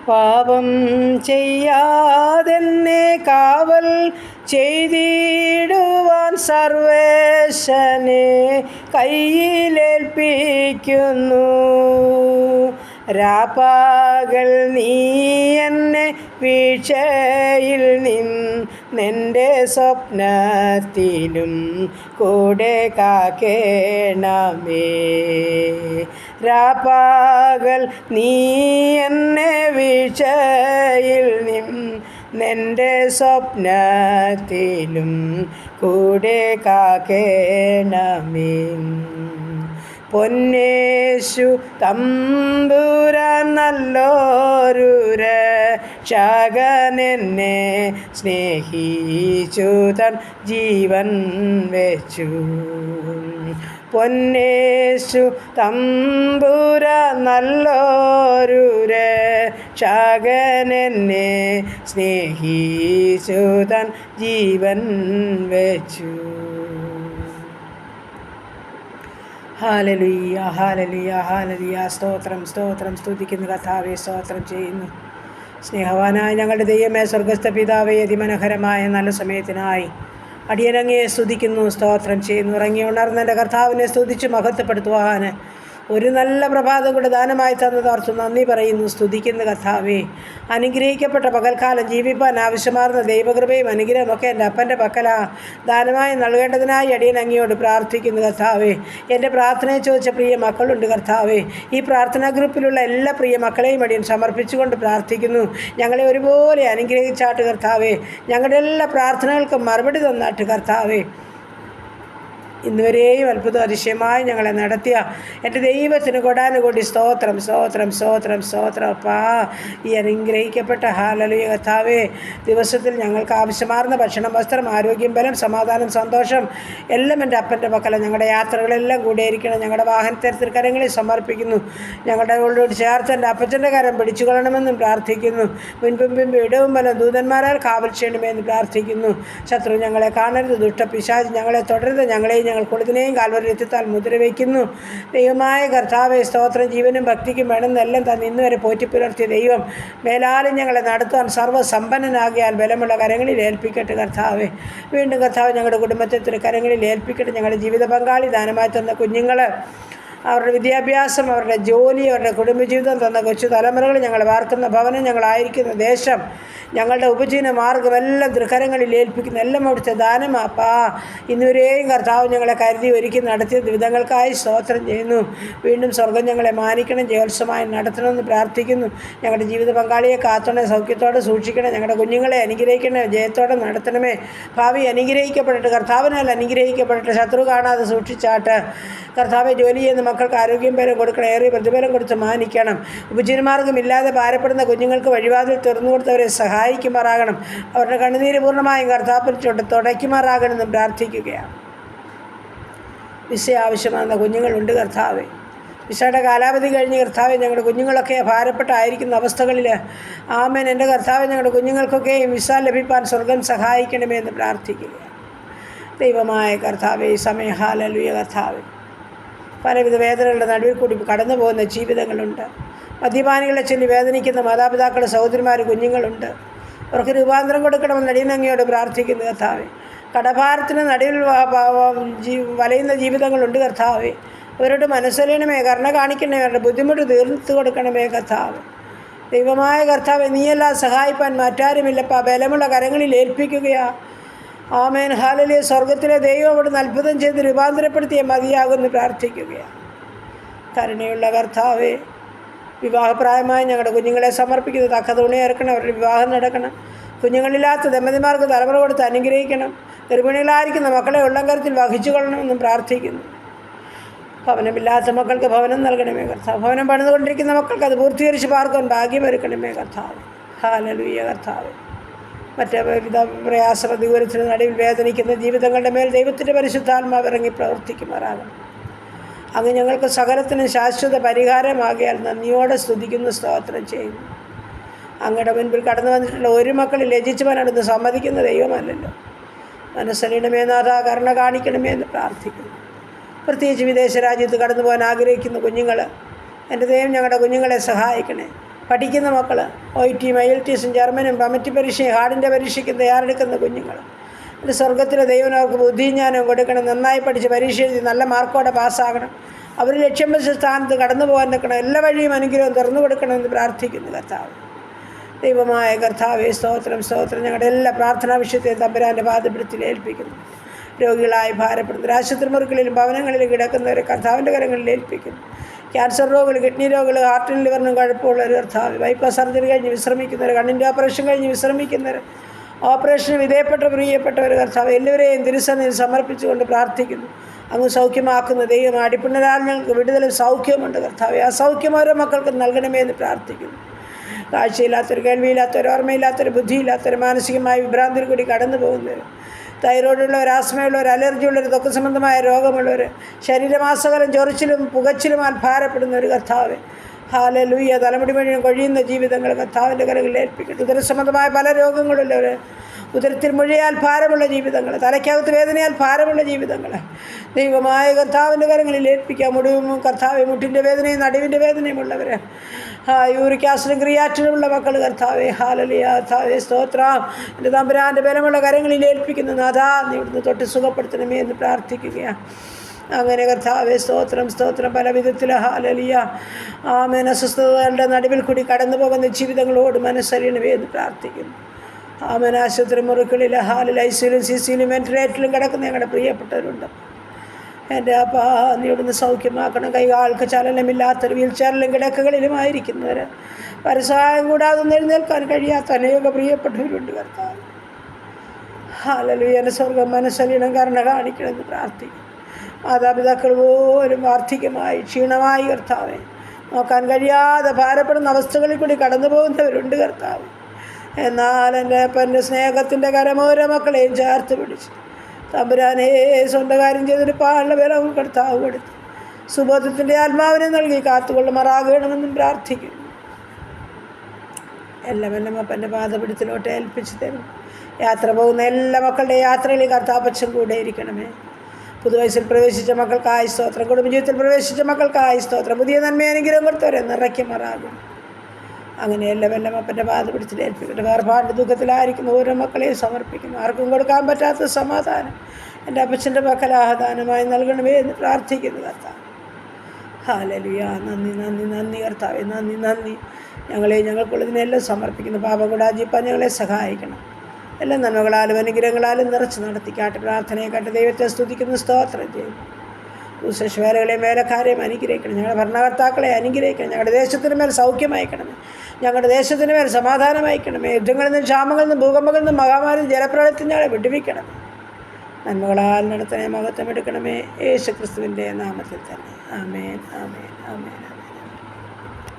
പാപം ചെയ്യാതെന്നെ കാവൽ ചെയ്തിടുവാൻ സർവേശനെ കയ്യിലേൽപ്പിക്കുന്നു. രാപ്പകൽ നീ എന്നെ വീഴ്ചയിൽ നിന്നെൻ്റെ സ്വപ്നത്തിലും കൂടെ കാക്കേണമേ. രാപ്പകൽ നീ എന്നെ വീഴ്ചയിൽ നിന്നെൻ്റെ സ്വപ്നത്തിലും കൂടെ കാക്കേണമേ. പൊന്നേശു തമ്പുരാൻ നല്ലൊരു രക്ഷകനെന്നെ സ്നേഹിച്ചു തൻ ജീവൻ വെച്ചു. പൊന്നേശു തമ്പുരാൻ നല്ലൊരു രക്ഷകനെന്നെ സ്നേഹിച്ചു തൻ ജീവൻ വെച്ചു. Hallelujah, hallelujah, hallelujah. സ്തോത്രം, സ്തോത്രം. സ്തുതിക്കുന്നു കർത്താവേ, സ്തോത്രം ചെയ്യുന്നു. സ്നേഹവാനായ ഞങ്ങളുടെ ദൈവമേ, സ്വർഗ്ഗസ്ഥ പിതാവേ, അതിമനോഹരമായ നല്ല സമയത്തിനായി അടിയനങ്ങയെ സ്തുതിക്കുന്നു, സ്തോത്രം ചെയ്യുന്നു. ഇറങ്ങി ഉണർന്ന എൻ്റെ കർത്താവിനെ സ്തുതിച്ച് മഹത്വപ്പെടുത്തുവാൻ ഒരു നല്ല പ്രഭാതം കൂടെ ദാനമായി തന്നതോർത്ത് നന്ദി പറയുന്നു, സ്തുതിക്കുന്ന കർത്താവേ. അനുഗ്രഹിക്കപ്പെട്ട പകൽക്കാലം ജീവിപ്പാൻ ആവശ്യമാർന്ന ദൈവകൃപയും അനുഗ്രഹമൊക്കെ എൻ്റെ അപ്പൻ്റെ പക്കലാ ദാനമായി നൽകേണ്ടതിനായി അടിയൻ അങ്ങയോട് പ്രാർത്ഥിക്കുന്നു കർത്താവേ. എൻ്റെ പ്രാർത്ഥനയെ ചോദിച്ച പ്രിയ മക്കളുണ്ട് കർത്താവേ. ഈ പ്രാർത്ഥനാ ഗ്രൂപ്പിലുള്ള എല്ലാ പ്രിയ മക്കളെയും അടിയൻ സമർപ്പിച്ചുകൊണ്ട് പ്രാർത്ഥിക്കുന്നു. ഞങ്ങളെ ഒരുപോലെ അനുഗ്രഹിച്ചാട്ട് കർത്താവേ. ഞങ്ങളുടെ എല്ലാ പ്രാർത്ഥനകൾക്കും മറുപടി തന്നാട്ട് കർത്താവേ. ഇന്നുവരെയും അത്ഭുതം അതിശയമായി ഞങ്ങളെ നടത്തിയ എൻ്റെ ദൈവത്തിന് കൊടാനുകൂടി സ്തോത്രം, സ്തോത്രം, സ്തോത്രം, സ്തോത്രം. അപ്പാ, ഈ അനുഗ്രഹിക്കപ്പെട്ട ഹല്ലേലൂയ കർത്താവേ, ദിവസത്തിൽ ഞങ്ങൾക്ക് ആവശ്യമാർന്ന ഭക്ഷണം, വസ്ത്രം, ആരോഗ്യം, ബലം, സമാധാനം, സന്തോഷം എല്ലാം എൻ്റെ അപ്പൻ്റെ പക്കല. ഞങ്ങളുടെ യാത്രകളെല്ലാം കൂടിയിരിക്കണം. ഞങ്ങളുടെ വാഹനത്തെ കരങ്ങളിൽ സമർപ്പിക്കുന്നു. ഞങ്ങളുടെ ഉള്ളോട് ചേർത്ത് എൻ്റെ അപ്പച്ചൻ്റെ കരം പിടിച്ചു കൊള്ളണമെന്നും പ്രാർത്ഥിക്കുന്നു. മുൻപിൻ ഇടവും ബലം ദൂതന്മാരാൽ കാവൽ ചെയ്യണമെന്ന് പ്രാർത്ഥിക്കുന്നു. ശത്രു ഞങ്ങളെ കാണരുത്, ദുഷ്ടപിശാച് ഞങ്ങളെ തുടരുത്. ഞങ്ങളെയും ഞങ്ങൾ കൊടുത്തിനെയും കാൽവരി എത്തിത്താൽ മുദ്ര വയ്ക്കുന്നു. ദൈവമായ കർത്താവേ, സ്തോത്രം. ജീവനും ഭക്തിക്കും വേണമെന്നെല്ലാം തന്നെ ഇന്ന് വരെ പോറ്റിപ്പുലർത്തിയ ദൈവം മേലാലും ഞങ്ങളെ നടത്തുവാൻ സർവ്വസമ്പന്നനാകിയാൽ ബലമുള്ള കരങ്ങളിൽ ഏൽപ്പിക്കട്ടെ കർത്താവേ. വീണ്ടും കർത്താവ് ഞങ്ങളുടെ കുടുംബത്തെ കരങ്ങളിൽ ഏൽപ്പിക്കട്ടെ. ഞങ്ങളുടെ ജീവിത പങ്കാളി ദാനമായി തന്ന കുഞ്ഞുങ്ങൾ, അവരുടെ വിദ്യാഭ്യാസം, അവരുടെ ജോലി, അവരുടെ കുടുംബജീവിതം തന്ന കൊച്ചു തലമുറകൾ, ഞങ്ങൾ വാർക്കുന്ന ഭവനം, ഞങ്ങളായിരിക്കുന്ന ദേശം, ഞങ്ങളുടെ ഉപജീവന മാർഗ്ഗമെല്ലാം തൃക്കരങ്ങളിൽ ഏൽപ്പിക്കുന്ന എല്ലാം അവിടുത്തെ ദാനമാപ്പാ. ഇന്നുവരെയും കർത്താവ് ഞങ്ങളെ കരുതി ഒരുക്കി നടത്തിയ വിധങ്ങൾക്കായി സ്തോത്രം ചെയ്യുന്നു. വീണ്ടും സ്വർഗം ഞങ്ങളെ മാനിക്കണം, ജയോത്സവമായി നടത്തണമെന്ന് പ്രാർത്ഥിക്കുന്നു. ഞങ്ങളുടെ ജീവിത പങ്കാളിയെ കാത്തോണേ, സൗഖ്യത്തോടെ സൂക്ഷിക്കണം. ഞങ്ങളുടെ കുഞ്ഞുങ്ങളെ അനുഗ്രഹിക്കണേ, ജയത്തോടെ നടത്തണമേ. ഭാവി അനുഗ്രഹിക്കപ്പെട്ടിട്ട് കർത്താവിനാൽ അനുഗ്രഹിക്കപ്പെട്ടിട്ട് ശത്രു കാണാതെ സൂക്ഷിച്ചാട്ട് കർത്താവെ. ജോലി ചെയ്യുന്ന മക്കൾക്ക് ആരോഗ്യം ബലം കൊടുക്കണം, ഏറിയ പ്രതിഫലം കൊടുത്ത് മാനിക്കണം. ഉപജീവനമാർഗ്ഗമില്ലാതെ ഭാരപ്പെടുന്ന കുഞ്ഞുങ്ങൾക്ക് വഴിവാതിൽ തുറന്നു കൊടുത്തവരെ സഹായിക്കുമാറാകണം. അവരുടെ കണ്ണുനീര് പൂർണ്ണമായും കർത്താവിൽ തുടയ്ക്കുമാറാകണമെന്നും പ്രാർത്ഥിക്കുകയാണ്. വിസ ആവശ്യമാകുന്ന കുഞ്ഞുങ്ങളുണ്ട് കർത്താവെ. വിസയുടെ കാലാവധി കഴിഞ്ഞ് കർത്താവെ, ഞങ്ങളുടെ കുഞ്ഞുങ്ങളൊക്കെ ഭാരപ്പെട്ടായിരിക്കുന്ന അവസ്ഥകളിൽ ആമേൻ എൻ്റെ കർത്താവെ, ഞങ്ങളുടെ കുഞ്ഞുങ്ങൾക്കൊക്കെയും വിസ ലഭിക്കാൻ സ്വർഗം സഹായിക്കണമേ എന്ന് പ്രാർത്ഥിക്കുകയാണ്. ദൈവമായ കർത്താവെ, ഈ സമയം ഹല്ലേലൂയ കർത്താവെ, പലവിധ വേദനകളുടെ നടുവിൽ കൂടി കടന്നു പോകുന്ന ജീവിതങ്ങളുണ്ട്. മദ്യപാനികളെ ചൊല്ലി വേദനിക്കുന്ന മാതാപിതാക്കൾ, സഹോദരിമാർ, കുഞ്ഞുങ്ങളുണ്ട്. അവർക്ക് രൂപാന്തരം കൊടുക്കണമെന്ന് അടിയനങ്ങയോട് പ്രാർത്ഥിക്കുന്നു കർത്താവെ. കടഭാരത്തിന് നടുവിൽ വലയുന്ന ജീവിതങ്ങളുണ്ട് കർത്താവെ. അവരോട് മനസ്സലിയണമേ, കരുണ കാണിക്കണമേ, അവരുടെ ബുദ്ധിമുട്ട് തീർത്തു കൊടുക്കണമേ കർത്താവ്. ദൈവമായ കർത്താവെ, നീയെല്ലാം സഹായിപ്പാൻ മറ്റാരുമില്ലപ്പാ. ബലമുള്ള കരങ്ങളിൽ ഏൽപ്പിക്കുകയാ. ആമേൻ, ഹല്ലേലൂയ. സ്വർഗത്തിലെ ദൈവം അവിടുന്ന് അത്ഭുതം ചെയ്ത് രൂപാന്തരപ്പെടുത്തിയ മതിയാകുമെന്ന് പ്രാർത്ഥിക്കുകയാണ്. കരുണയുള്ള കർത്താവെ, വിവാഹപ്രായമായി ഞങ്ങളുടെ കുഞ്ഞുങ്ങളെ സമർപ്പിക്കുന്നത് തക്ക തുണയേർക്കണം. അവരുടെ വിവാഹം നടക്കണം. കുഞ്ഞുങ്ങളില്ലാത്ത ദമ്പതിമാർക്ക് തലമുറ കൊടുത്ത് അനുഗ്രഹിക്കണം. ഗർഭിണികളായിരിക്കുന്ന മക്കളെ ഉള്ളംകരത്തിൽ വഹിച്ചു കൊള്ളണമെന്നും പ്രാർത്ഥിക്കുന്നു. ഭവനമില്ലാത്ത മക്കൾക്ക് ഭവനം നൽകണമേ കർത്താവ്. ഭവനം പണിതുകൊണ്ടിരിക്കുന്ന മക്കൾക്ക് അത് പൂർത്തീകരിച്ച് പാർക്കാൻ ഭാഗ്യമൊരുക്കണമേ കർത്താവ്. ഹല്ലേലൂയ കർത്താവ്. മറ്റ് വിധ പ്രയാസ പ്രതികൂലത്തിന് നടുവിൽ വേദനിക്കുന്ന ജീവിതങ്ങളുടെ മേൽ ദൈവത്തിൻ്റെ പരിശുദ്ധാത്മാവ് ഇറങ്ങി പ്രവർത്തിക്കുമാറാകണം. അങ്ങ് ഞങ്ങൾക്ക് സകലത്തിനും ശാശ്വത പരിഹാരമാകിയാൽ നന്ദിയോടെ സ്തുതിക്കുന്നു, സ്തോത്രം ചെയ്യുന്നു. അങ്ങയുടെ മുൻപിൽ കടന്നു വന്നിട്ടുള്ള ഒരു മക്കൾ ലജിച്ചവനടുന്ന് സമ്മതിക്കുന്ന ദൈവമല്ലല്ലോ. മനസ്സലിയണമേ നാഥ, കരുണ കാണിക്കണമേ എന്ന് പ്രാർത്ഥിക്കുന്നു. പ്രത്യേകിച്ച് വിദേശ രാജ്യത്ത് കടന്നു പോകാൻ ആഗ്രഹിക്കുന്ന കുഞ്ഞുങ്ങൾ, എൻ്റെ ദൈവം ഞങ്ങളുടെ കുഞ്ഞുങ്ങളെ സഹായിക്കണേ. പഠിക്കുന്ന മക്കൾ, OIT IELTS ജർമ്മനും കമ്മിറ്റി പരീക്ഷയും ഹാർഡിൻ്റെ പരീക്ഷയ്ക്കും തയ്യാറെടുക്കുന്ന കുഞ്ഞുങ്ങൾ, എൻ്റെ സ്വർഗത്തിലെ ദൈവം അവർക്ക് ബുദ്ധിജ്ഞാനം കൊടുക്കണം. നന്നായി പഠിച്ച് പരീക്ഷ എഴുതി നല്ല മാർക്കോടെ പാസ്സാകണം. അവർ ലക്ഷ്യം വെച്ച സ്ഥാനത്ത് കടന്നു പോകാൻ നിൽക്കണം. എല്ലാ വഴിയും അനുഗ്രഹം തുറന്നു കൊടുക്കണമെന്ന് പ്രാർത്ഥിക്കുന്നു കർത്താവ്. ദൈവമായ കർത്താവേ, സ്തോത്രം സ്തോത്രം. ഞങ്ങളുടെ എല്ലാ പ്രാർത്ഥനാ വിഷയത്തെയും തമ്പുരാൻ്റെ പാദപീഠത്തിൽ ഏൽപ്പിക്കുന്നു. രോഗികളായി ഭാരപ്പെടുന്നു, ആശുപത്രി മുറികളിലും ഭവനങ്ങളിലും കിടക്കുന്നവരെ കർത്താവിൻ്റെ കരങ്ങളിൽ ഏൽപ്പിക്കുന്നു. ക്യാൻസർ രോഗികൾ, കിഡ്നി രോഗികൾ, ഹാർട്ടിനും ലിവറിനും കുഴപ്പമുള്ളവർ കർത്താവ്, ബൈപ്പാസ് സർജറി കഴിഞ്ഞ് വിശ്രമിക്കുന്നവർ, കണ്ണിൻ്റെ ഓപ്പറേഷൻ കഴിഞ്ഞ് വിശ്രമിക്കുന്നവർ, ഓപ്പറേഷന് വിധേയപ്പെട്ട പ്രിയപ്പെട്ടവർ കർത്താവ്, എല്ലാവരെയും തിരുസന്നിധിയിൽ സമർപ്പിച്ചുകൊണ്ട് പ്രാർത്ഥിക്കുന്നു. അങ്ങ് സൗഖ്യമാക്കുന്ന ദൈവം, അടിപ്പിണരാൽ ഞങ്ങൾക്ക് വിടുതലും സൗഖ്യമുണ്ട് കർത്താവ്. ആ സൗഖ്യം ഓരോ മക്കൾക്ക് നൽകണമേ എന്ന് പ്രാർത്ഥിക്കുന്നു. കാഴ്ചയില്ലാത്തൊരു, കേൾവിയില്ലാത്തൊരു, ഓർമ്മയില്ലാത്തൊരു, ബുദ്ധിയില്ലാത്തൊരു, മാനസികമായ വിഭ്രാന്തിയിൽ കൂടി കടന്നു പോകുന്നവർ, തൈറോയിഡുള്ളവർ, ആസ്മയുള്ളവർ, അലർജിയുള്ളവർ, ത്വക്ക് സംബന്ധമായ രോഗമുള്ളവർ, ശരീരമാസകലം ചൊറിച്ചിലും പുകച്ചിലുമാൽ ഭാരപ്പെടുന്നവർ കർത്താവ്, ഹല്ലേലൂയ, തലമുടി മുഴുവൻ കൊഴിയുന്ന ജീവിതങ്ങൾ കർത്താവിൻ്റെ കരങ്ങളിൽ ഏൽപ്പിക്കട്ടെ. ഉദരസംബന്ധമായ പല രോഗങ്ങളുള്ളവർ, ഉദരത്തിൽ മുഴയാൽ ഭാരമുള്ള ജീവിതങ്ങൾ, തലയ്ക്കകത്ത് വേദനയാൽ ഭാരമുള്ള ജീവിതങ്ങൾ ദൈവമായ കർത്താവിൻ്റെ കരങ്ങളിൽ ഏൽപ്പിക്കാം. മുടിവും കർത്താവ്, മുട്ടിൻ്റെ വേദനയും നടുവിൻ്റെ വേദനയും ഉള്ളവർ, യൂറിക് ആസിഡും ക്രിയാറ്റിനുമുള്ള മക്കൾ കർത്താവെ, ഹല്ലേലൂയ കർത്താവെ, സ്തോത്രം. എൻ്റെ തമ്പുരാൻ്റെ ബലമുള്ള കരങ്ങളിൽ ഏൽപ്പിക്കുന്നു. നാഥാ, നീ ഇവിടുന്ന് തൊട്ട് സുഖപ്പെടുത്തണമേ എന്ന് പ്രാർത്ഥിക്കുകയാണ്. അങ്ങനെ കർത്താവെ, സ്തോത്രം സ്തോത്രം. പല വിധത്തിൽ ഹല്ലേലൂയ ആമേൻ, അസ്വസ്ഥതകളുടെ നടുവിൽ കൂടി കടന്നു പോകുന്ന ജീവിതങ്ങളോട് മനസ്സറിയണമേ എന്ന് പ്രാർത്ഥിക്കുന്നു. ആമേൻ, ആശുപത്രി മുറികളിൽ ICUലും CCലും വെന്റിലേറ്ററിലും കിടക്കുന്ന ഞങ്ങളുടെ പ്രിയപ്പെട്ടവരുണ്ട്. എൻ്റെ അപ്പാ, നീ ഇവിടുന്ന് സൗഖ്യമാക്കണം. കൈകാൾക്ക് ചലനമില്ലാത്തൊരു വീൽ ചെയറിലും കിടക്കകളിലുമായിരിക്കുന്നവർ, പരസഹായം കൂടാതെ എഴുന്നേൽക്കാൻ കഴിയാത്ത അനേക പ്രിയപ്പെട്ടവരുണ്ട് കർത്താവ്. ഹല്ലേലൂയ, എൻ്റെ സ്വർഗം മനസ്സറിയണം, കരുണ കാണിക്കണമെന്ന് പ്രാർത്ഥിക്കും. മാതാപിതാക്കൾ പോലും വാർദ്ധക്യമായി ക്ഷീണമായി കർത്താവെ, നോക്കാൻ കഴിയാതെ ഭാരപ്പെടുന്ന അവസ്ഥകളിൽ കൂടി കടന്നു പോകുന്നവരുണ്ട് കർത്താവ്. എന്നാൽ എൻ്റെ സ്നേഹത്തിൻ്റെ കരമോര മക്കളെയും ചേർത്ത് പിടിച്ച് തമ്പുരാനെ സ്വന്തം കാര്യം ചെയ്തെടുപ്പാനുള്ള ബലം കർത്താവ് കൊടുത്തു. സുബോധത്തിൻ്റെ ആത്മാവിനെ നൽകി കാത്തുകൊള്ളുമാറാകണമെന്നും പ്രാർത്ഥിക്കുന്നു. എല്ലാം അപ്പൻ്റെ പാദപിടത്തിലോട്ട് ഏൽപ്പിച്ച് തരും. യാത്ര പോകുന്ന എല്ലാ മക്കളുടെ യാത്രയിൽ കർത്താപ്പച്ചൻ കൂടെ ഇരിക്കണമേ. പുതുവയസ്സിൽ പ്രവേശിച്ച മക്കൾക്കായി സ്തോത്രം. കുടുംബജീവിതത്തിൽ പ്രവേശിച്ച മക്കൾക്കായി സ്തോത്രം. പുതിയ നന്മ അനുഗ്രഹം കൊടുത്തവരെ നിറയ്ക്കുമാറാകും. അങ്ങനെ എല്ലാം അപ്പൻ്റെ പാദപിടത്തിൽ ഏൽപ്പിക്കട്ടെ. വേർപാട് ദുഃഖത്തിലായിരിക്കുന്ന ഓരോ മക്കളെയും സമർപ്പിക്കുന്നു. ആർക്കും കൊടുക്കാൻ പറ്റാത്ത സമാധാനം എൻ്റെ അപ്പച്ചൻ്റെ പക്കലാഹദാനമായി നൽകണമേ എന്ന് പ്രാർത്ഥിക്കുന്നു കർത്താവ്. ഹല്ലേലൂയ, നന്ദി നന്ദി നന്ദി കർത്താവേ, നന്ദി നന്ദി. ഞങ്ങൾക്കുള്ളതിനെല്ലാം സമർപ്പിക്കുന്നു. പാപം കൂടാതിരിക്കാൻ ഞങ്ങളെ സഹായിക്കണം. എല്ലാ നന്മകളാലും അനുഗ്രഹങ്ങളാലും നിറച്ച് നടത്തിക്കാട്ടെ. പ്രാർത്ഥനയെ കേട്ട് ദൈവത്തെ സ്തുതിക്കുന്നു, സ്തോത്രം ചെയ്യുന്നു. ശുശ്രൂഷകരെയും വേലക്കാരെയും അനുഗ്രഹിക്കണം. ഞങ്ങളുടെ ഭരണകർത്താക്കളെ അനുഗ്രഹിക്കണം. ഞങ്ങളുടെ ദേശത്തിന് മേൽ സൗഖ്യം അയക്കണമേ. ഞങ്ങളുടെ ദേശത്തിന് മേൽ സമാധാനം അയക്കണമേ. യുദ്ധങ്ങളിൽ നിന്നും, ക്ഷാമങ്ങളിൽ നിന്നും, ഭൂകമ്പങ്ങളിൽ നിന്നും, മഹാമാരി, ജലപ്രളയത്തിൽ ഞങ്ങളെ വിടുവിക്കണമേ. നന്മകളാൽ നടത്തണേ, മഹത്വം എടുക്കണമേ. യേശുക്രിസ്തുവിൻ്റെ നാമത്തിൽ തന്നെ. ആമേൻ ആമേൻ ആമേൻ.